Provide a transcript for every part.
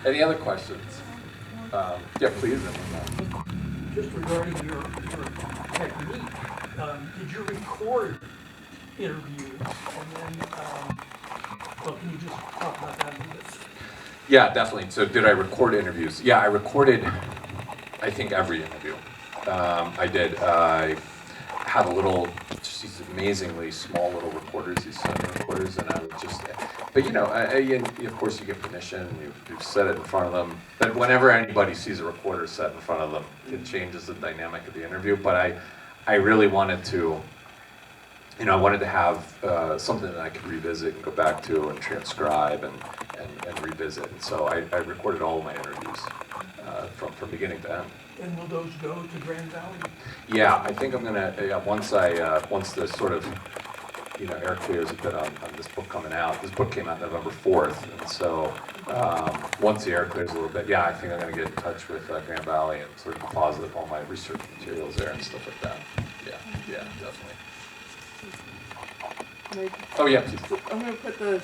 Any other questions? Yeah, please. Just regarding your technique, did you record interviews and then, well, can you just talk about that a little bit? Yeah, definitely. So did I record interviews? Yeah, I recorded, I think, every interview. I did. I had a little, just these amazingly small little recorders, these Sony recorders, and I would just, but of course you get permission, and you set it in front of them, but whenever anybody sees a recorder set in front of them, it changes the dynamic of the interview. But I really wanted to, I wanted to have something that I could revisit and go back to and transcribe and revisit. And so I recorded all of my interviews from beginning to end. And will those go to Grand Valley? Yeah, I think I'm gonna, once the sort of, air clears a bit on this book coming out. This book came out November 4th, and so once the air clears a little bit, yeah, I think I'm gonna get in touch with Grand Valley and sort of deposit all my research materials there and stuff like that. Yeah, definitely. Oh yeah, please. I'm going to put the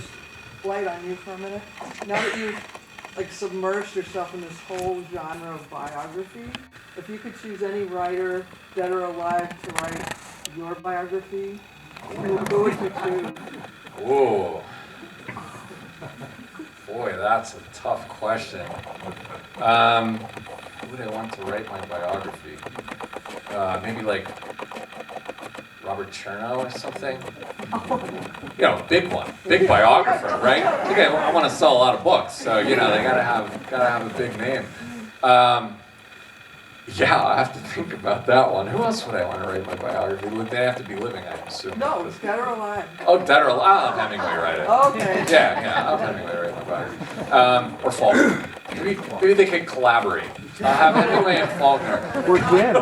light on you for a minute. Now that you've submerged yourself in this whole genre of biography, if you could choose any writer, dead or alive, to write your biography, who would you choose? Whoa. Boy, that's a tough question. Who would I want to write my biography? Maybe like Robert Chernow or something? Big one, big biographer, right? Okay, well, I want to sell a lot of books, so they gotta have a big name. Yeah, I have to think about that one. Who else would I want to write my biography? Would they have to be living, I assume? No, it's dead or alive. Oh, dead or alive. I'll have Hemingway write it. Okay. Yeah, I'll have Hemingway write my biography. Or Faulkner. Maybe they could collaborate. I'll have Hemingway and Faulkner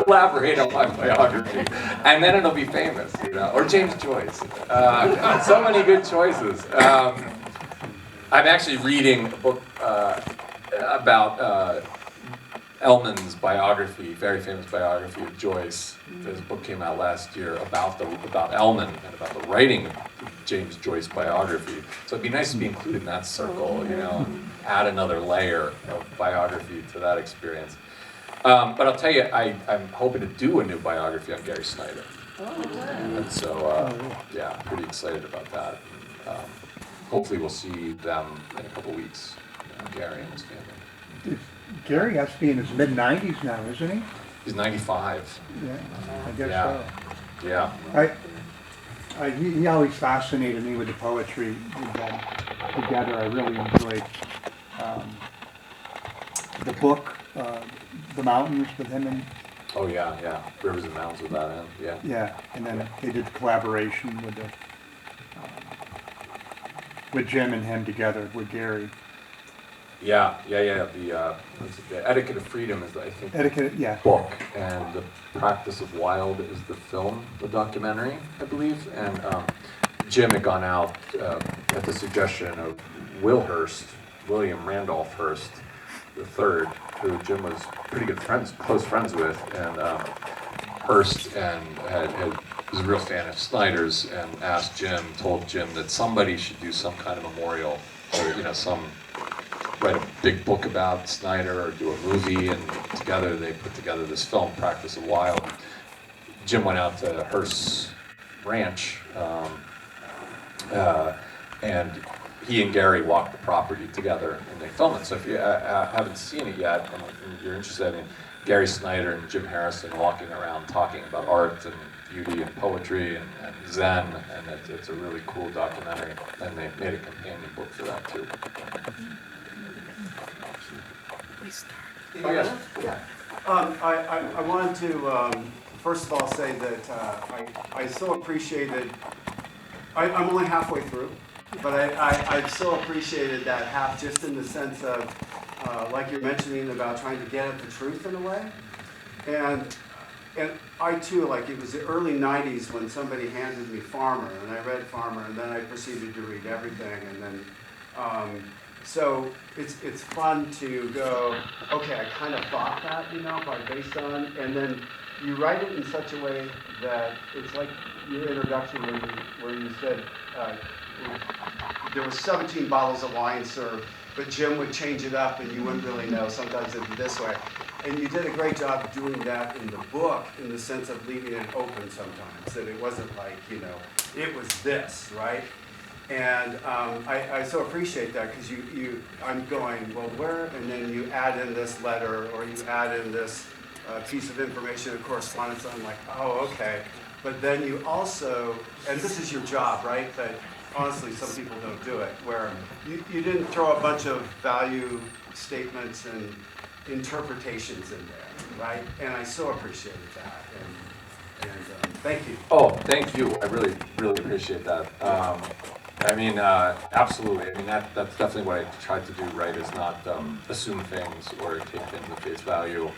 collaborate on my biography, and then it'll be famous, Or James Joyce. So many good choices. I'm actually reading a book about Ellman's biography, very famous biography of Joyce. His book came out last year about Ellman and about the writing of James Joyce biography. So it'd be nice to be included in that circle, and add another layer of biography to that experience. But I'll tell you, I'm hoping to do a new biography on Gary Snyder. And so, I'm pretty excited about that. Hopefully we'll see them in a couple weeks, Gary and his family. Gary has to be in his mid-90s now, isn't he? He's 95. Yeah, I guess so. Yeah. He always fascinated me with the poetry we've done together. I really enjoyed the book, The Mountains, with him and... Oh yeah. Rivers and Mountains with that in, yeah. Yeah, and then they did the collaboration with Jim and him together, with Gary. Yeah. The Etiquette of Freedom is, I think, the book, and The Practice of Wild is the film, the documentary, I believe. And Jim had gone out at the suggestion of William Randolph Hearst III, who Jim was pretty good friends, close friends with, and Hearst was a real fan of Snyder's, and told Jim that somebody should do some kind of memorial, or write a big book about Snyder or do a movie, and together they put together this film, Practice of Wild. Jim went out to Hearst's ranch, and he and Gary walked the property together, and they filmed it. So if you haven't seen it yet, and you're interested in Gary Snyder and Jim Harrison walking around talking about art and beauty and poetry and Zen, and it's a really cool documentary, and they made a companion book for that too. Oh, yes. Yeah. I wanted to, first of all, say that I so appreciated, I'm only halfway through, but I so appreciated that half, just in the sense of, like you're mentioning about trying to get at the truth in a way. And I too, it was the early 90s when somebody handed me Farmer, and I read Farmer, and then I proceeded to read everything, and then, so it's fun to go, okay, I kind of thought that, based on, and then you write it in such a way that it's like your introduction where you said there were 17 bottles of wine served, but Jim would change it up and you wouldn't really know. Sometimes it'd be this way. And you did a great job doing that in the book in the sense of leaving it open sometimes, that it wasn't like, you know, it was this, right? And I so appreciate that because I'm going, well, where? And then you add in this letter or you add in this piece of information and correspondence. I'm like, oh, okay. But then you also, and this is your job, right? But honestly, some people don't do it, where you didn't throw a bunch of value statements and interpretations in there, right? And I so appreciated that. And thank you. Oh, thank you. I really, really appreciate that. I mean, absolutely. I mean, that's definitely what I tried to do, right, is not assume things or take things at face value.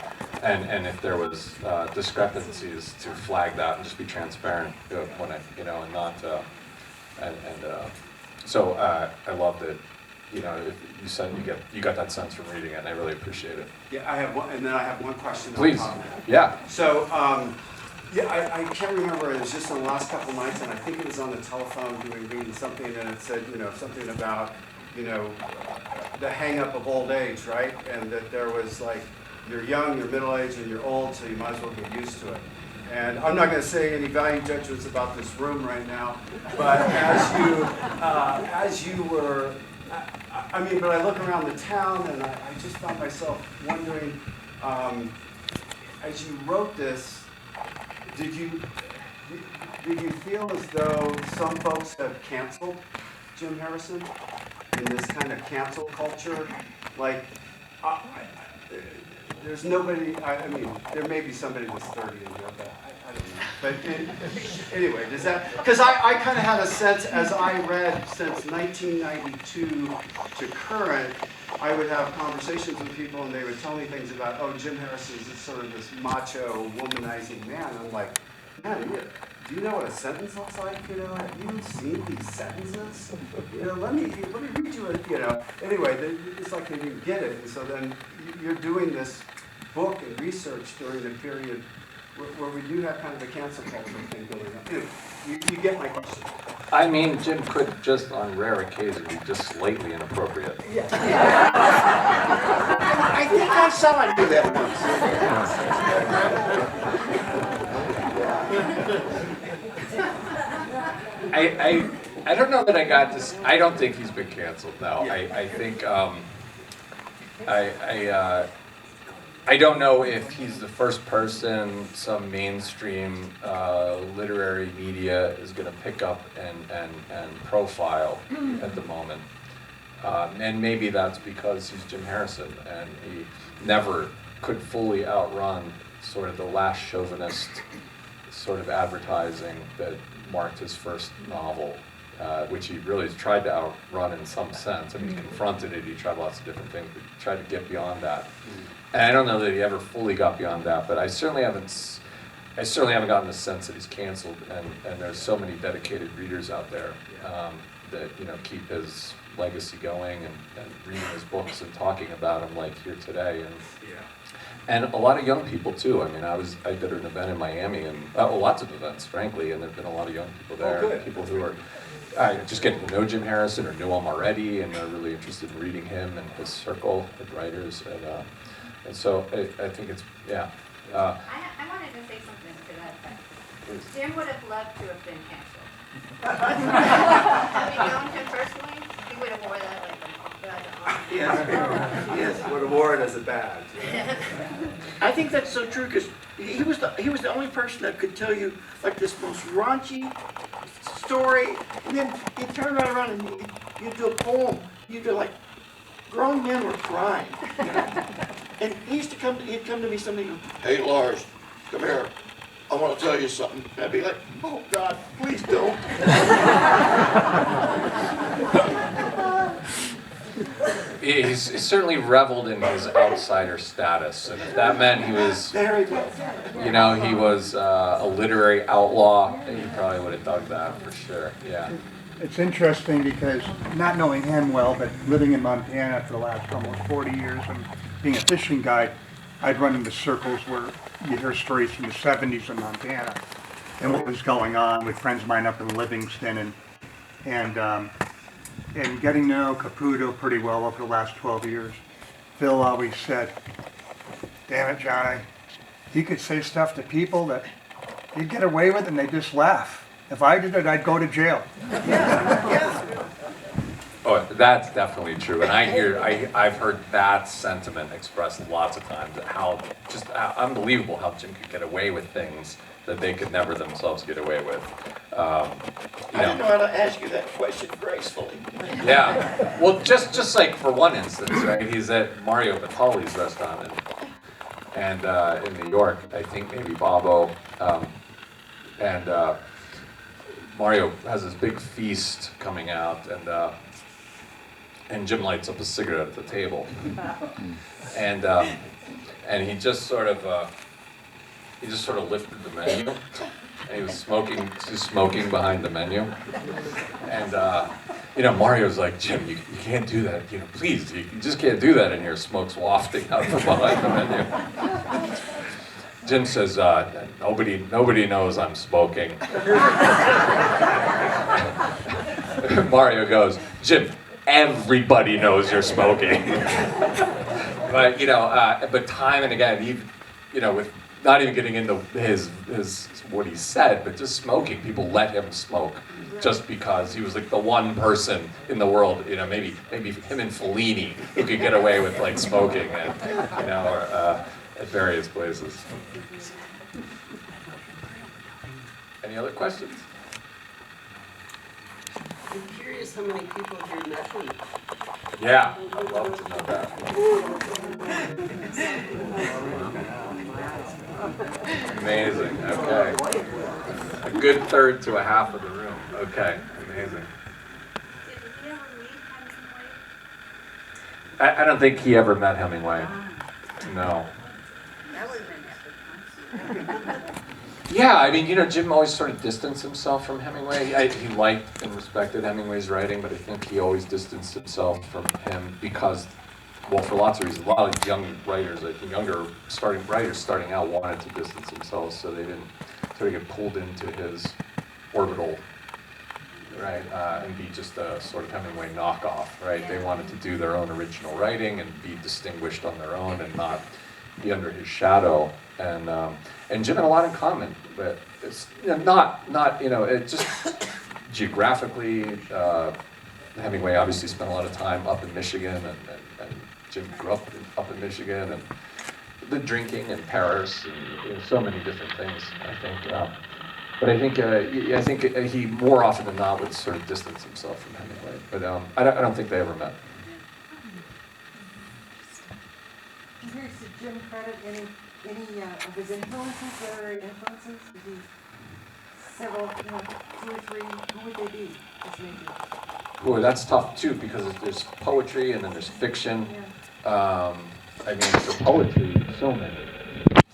And if there was discrepancies, to flag that and just be transparent when I, you know, and not, so I love that, you know, if you said you got that sense from reading it, and I really appreciate it. Yeah, I have one, and then I have one question. Please, yeah. So, yeah, I can't remember, it was just in the last couple nights, and I think it was on the telephone reading something, and it said, you know, something about, you know, the hang-up of old age, right? And that there was like, you're young, you're middle-aged, and you're old, so you might as well get used to it. And I'm not going to say any value judgments about this room right now, but as you were, I mean, but I look around the town, and I just found myself wondering, as you wrote this, did you feel as though some folks have canceled Jim Harrison in this kind of cancel culture? Like, there's nobody, I mean, there may be somebody that's 30 in here, but I don't know. But anyway, does that, because I kind of had a sense as I read since 1992 to current, I would have conversations with people and they would tell me things about, oh, Jim Harrison is sort of this macho, womanizing man. I'm like, man, do you know what a sentence looks like? You know, have you seen these sentences? You know, let me read you a, you know. Anyway, it's like they didn't get it. And so then you're doing this book and research during a period where we do have kind of a cancel culture thing going on. Anyway, you get my question. I mean, Jim could just, on rare occasions, be just slightly inappropriate. Yeah. I think I saw him do that once. I don't know that I got this. I don't think he's been canceled. No, I think I don't know if he's the first person some mainstream literary media is going to pick up and profile at the moment. And maybe that's because he's Jim Harrison and he never could fully outrun sort of the last chauvinist sort of advertising that marked his first novel, which he really tried to outrun in some sense. I mean, he confronted it, he tried lots of different things, but he tried to get beyond that. And I don't know that he ever fully got beyond that, but I certainly haven't gotten the sense that he's canceled, and there's so many dedicated readers out there that, you know, keep his legacy going and reading his books and talking about him like here today. And a lot of young people too. I mean, I did an event in Miami, and lots of events, frankly, and there've been a lot of young people there. Oh, good. People who are just getting to know Jim Harrison or knew him already, and are really interested in reading him and his circle of writers. And so I think it's, yeah. I wanted to say something to that effect. Jim would have loved to have been canceled. Having known him personally, he would have wore that like a badge of honor. Yes. Would have worn it as a badge. I think that's so true because he was the only person that could tell you like this most raunchy story, and then he'd turn right around and you'd do a poem. You'd do like grown men were crying. You know? And he'd come to me something, hey Lars, come here. I want to tell you something. And I'd be like, oh God, please don't. He's certainly reveled in his outsider status, and if that meant he was, Very well. you know, he was a literary outlaw, he probably would have dug that for sure. Yeah. It's interesting because not knowing him well, but living in Montana for the last almost 40 years and being a fishing guide, I'd run into circles where you hear stories from the 70s in Montana and what was going on with friends of mine up in Livingston, and and getting to know Caputo pretty well over the last 12 years, Phil always said, damn it, Johnny, he could say stuff to people that he'd get away with and they just laugh. If I did it, I'd go to jail. Oh, that's definitely true, and I've heard that sentiment expressed lots of times, how unbelievable how Jim could get away with things that they could never themselves get away with. I didn't know how to ask you that question gracefully. Yeah, well, just like for one instance, right? He's at Mario Batali's restaurant and in New York, I think maybe Bobo, and Mario has this big feast coming out, and Jim lights up a cigarette at the table, and he just sort of lifted the menu, and he was smoking behind the menu, and Mario's like, Jim, you can't do that, please, you just can't do that in here. Smoke's wafting out from behind the menu. Jim says, nobody knows I'm smoking. Mario goes, Jim, everybody knows you're smoking. But time and again, with not even getting into his what he said, but just smoking, people let him smoke just because he was like the one person in the world, maybe him and Fellini who could get away with like smoking at various places. Any other questions? I'm curious how many people here met him. Yeah, I'd love to know that. Amazing, okay. A good third to a half of the room. Okay, amazing. Did he ever meet Hemingway? I don't think he ever met Hemingway. No. That would have been epic. Yeah, I mean, Jim always sort of distanced himself from Hemingway. He liked and respected Hemingway's writing, but I think he always distanced himself from him because, well, for lots of reasons. A lot of young writers, I think younger writers starting out wanted to distance themselves so they didn't sort of get pulled into his orbital, right, and be just a sort of Hemingway knockoff, right? They wanted to do their own original writing and be distinguished on their own and not be under his shadow. And Jim had a lot in common, but it's not it just geographically. Hemingway obviously spent a lot of time up in Michigan, and Jim grew up in Michigan, and the drinking in Paris, and so many different things. I think, but I think he more often than not would sort of distance himself from Hemingway. But I don't think they ever met. I'm curious, did Jim credit any of his influences, literary influences? Did he several, 2 or 3, who would they be? Just maybe. Boy, that's tough too, because there's poetry and then there's fiction. Yeah. I mean, for poetry, so many.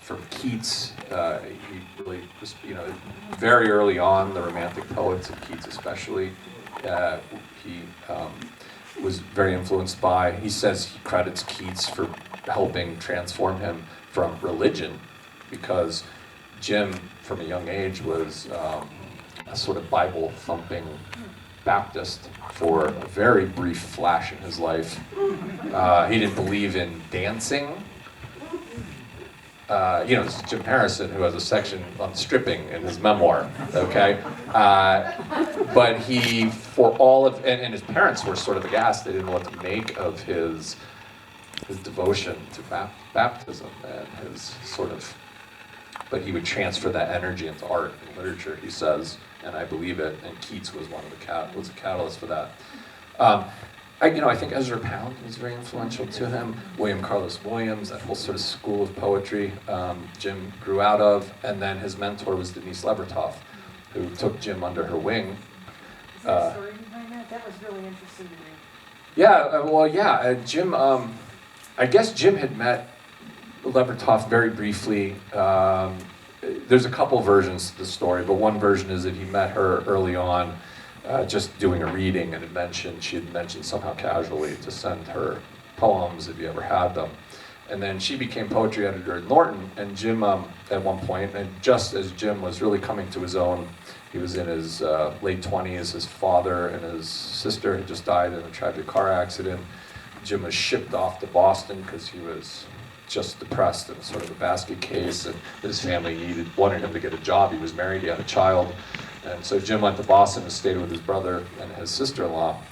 From Keats, he really was, very early on, the Romantic poets, and Keats especially, he was very influenced by. He says he credits Keats for helping transform him from religion, because Jim, from a young age, was a sort of Bible-thumping Baptist for a very brief flash in his life. He didn't believe in dancing. This is Jim Harrison, who has a section on stripping in his memoir, okay? But he, for all of, and his parents were sort of aghast. They didn't know what to make of his devotion to baptism and his sort of, but he would transfer that energy into art and literature, he says, and I believe it, and Keats was one of the was a catalyst for that. I think Ezra Pound was very influential to him. William Carlos Williams, that whole sort of school of poetry Jim grew out of, and then his mentor was Denise Levertov, who took Jim under her wing. Is there a story behind that? That was really interesting to me. Yeah, Jim, I guess Jim had met Levertov very briefly. There's a couple versions to the story, but one version is that he met her early on, just doing a reading, and she had mentioned somehow casually to send her poems if you ever had them. And then she became poetry editor at Norton, and Jim, at one point, and just as Jim was really coming to his own, he was in his late 20s, his father and his sister had just died in a tragic car accident. Jim was shipped off to Boston because he was just depressed and sort of a basket case, and his family wanted him to get a job. He was married, he had a child, and so Jim went to Boston and stayed with his brother and his sister-in-law,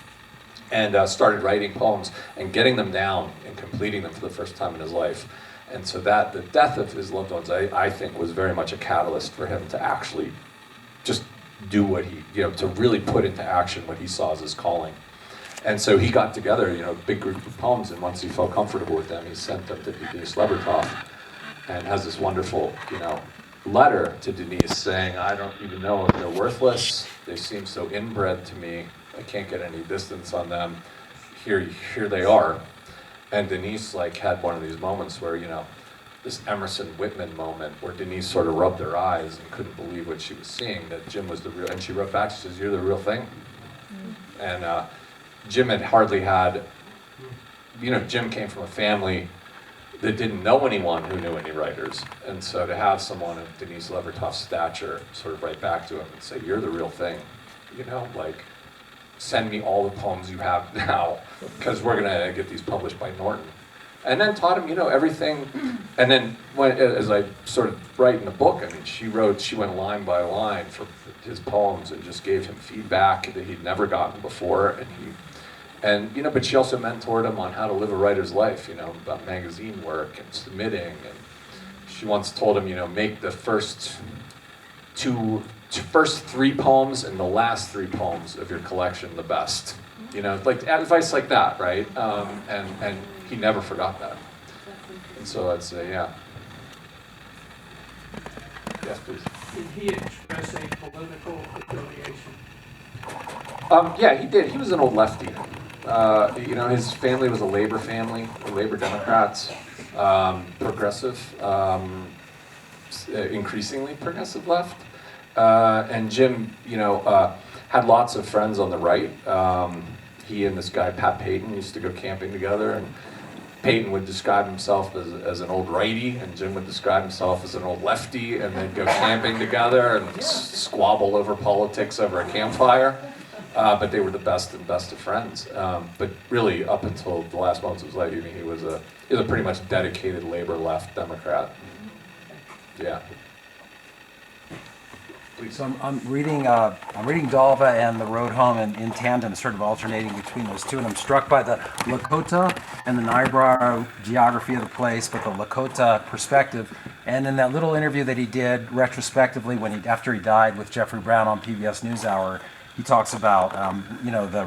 and started writing poems and getting them down and completing them for the first time in his life. And so that the death of his loved ones, I think, was very much a catalyst for him to actually just do what he, to really put into action what he saw as his calling. And so he got together, a big group of poems, and once he felt comfortable with them, he sent them to Denise Levertov, and has this wonderful, letter to Denise saying, I don't even know if they're worthless. They seem so inbred to me. I can't get any distance on them. Here they are. And Denise had one of these moments where, this Emerson Whitman moment where Denise sort of rubbed her eyes and couldn't believe what she was seeing, that Jim was the real, and she wrote back, she says, you're the real thing. And Jim had hardly had, Jim came from a family that didn't know anyone who knew any writers. And so to have someone of Denise Levertov's stature sort of write back to him and say, you're the real thing, send me all the poems you have now, because we're gonna get these published by Norton. And then taught him, everything. And then as I sort of write in the book, she went line by line for his poems and just gave him feedback that he'd never gotten before. But she also mentored him on how to live a writer's life, about magazine work and submitting. And she once told him, make the first three poems and the last three poems of your collection the best. Advice like that, right? And he never forgot that. And so I'd say, yeah. Yes, please. Did he express a political affiliation? Yeah, he did. He was an old lefty. His family was a labor family, labor Democrats, progressive, increasingly progressive left. And Jim, had lots of friends on the right. He and this guy, Pat Payton, used to go camping together, and Payton would describe himself as an old righty, and Jim would describe himself as an old lefty, and they'd go camping together and squabble over politics over a campfire. But they were the best of friends. But really, up until the last moments of his life, he was a pretty much dedicated labor left Democrat. Yeah. So I'm reading Dalva and The Road Home in tandem, sort of alternating between those two, and I'm struck by the Lakota and the Niobrara geography of the place, but the Lakota perspective. And in that little interview that he did retrospectively after he died with Jeffrey Brown on PBS NewsHour, he talks about the